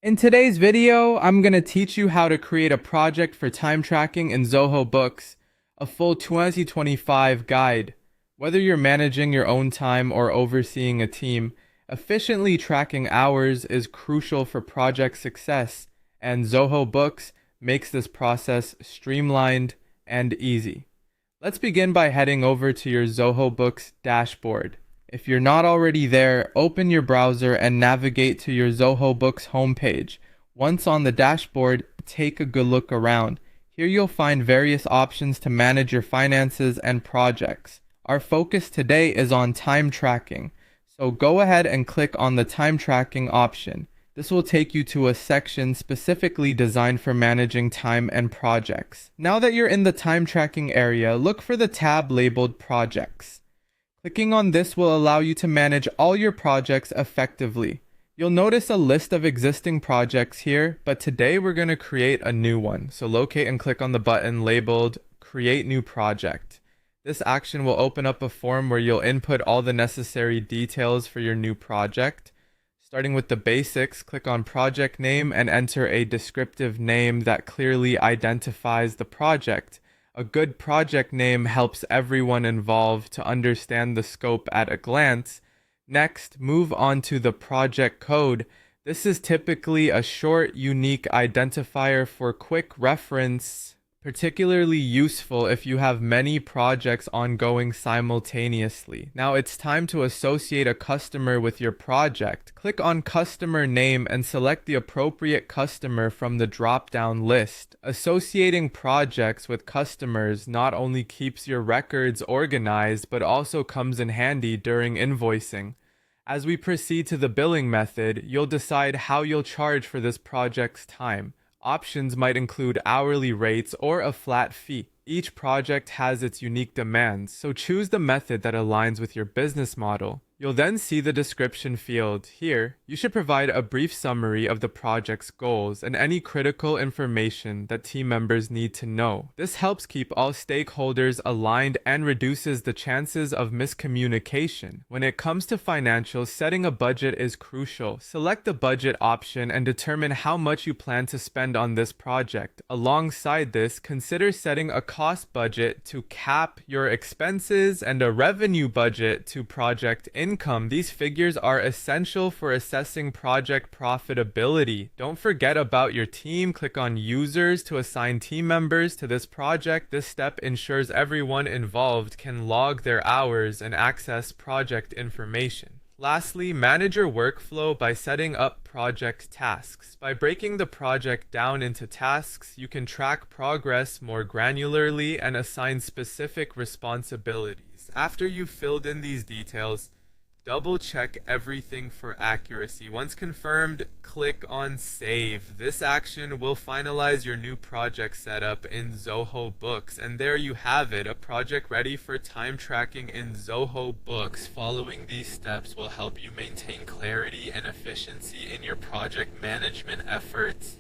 In today's video, I'm going to teach you how to create a project for time tracking in Zoho Books, a full 2025 guide. Whether you're managing your own time or overseeing a team, efficiently tracking hours is crucial for project success, and Zoho Books makes this process streamlined and easy. Let's begin by heading over to your Zoho Books dashboard. If you're not already there, open your browser and navigate to your Zoho Books homepage. Once on the dashboard, take a good look around. Here you'll find various options to manage your finances and projects. Our focus today is on time tracking, so go ahead and click on the time tracking option. This will take you to a section specifically designed for managing time and projects. Now that you're in the time tracking area, look for the tab labeled Projects. Clicking on this will allow you to manage all your projects effectively. You'll notice a list of existing projects here, but today we're going to create a new one. So locate and click on the button labeled Create New Project. This action will open up a form where you'll input all the necessary details for your new project. Starting with the basics, click on Project Name and enter a descriptive name that clearly identifies the project. A good project name helps everyone involved to understand the scope at a glance. Next, move on to the project code. This is typically a short, unique identifier for quick reference, particularly useful if you have many projects ongoing simultaneously. Now it's time to associate a customer with your project. Click on Customer Name and select the appropriate customer from the drop-down list. Associating projects with customers not only keeps your records organized, but also comes in handy during invoicing. As we proceed to the billing method, you'll decide how you'll charge for this project's time. Options might include hourly rates or a flat fee. Each project has its unique demands, so choose the method that aligns with your business model. You'll then see the description field. Here, you should provide a brief summary of the project's goals and any critical information that team members need to know. This helps keep all stakeholders aligned and reduces the chances of miscommunication. When it comes to financials, setting a budget is crucial. Select the budget option and determine how much you plan to spend on this project. Alongside this, consider setting a cost budget to cap your expenses and a revenue budget to project income. These figures are essential for assessing project profitability. Don't forget about your team. Click on Users to assign team members to this project. This step ensures everyone involved can log their hours and access project information. Lastly, manage your workflow by setting up project tasks. By breaking the project down into tasks, you can track progress more granularly and assign specific responsibilities. After you've filled in these details, double-check everything for accuracy. Once confirmed, click on Save. This action will finalize your new project setup in Zoho Books. And there you have it, a project ready for time tracking in Zoho Books. Following these steps will help you maintain clarity and efficiency in your project management efforts.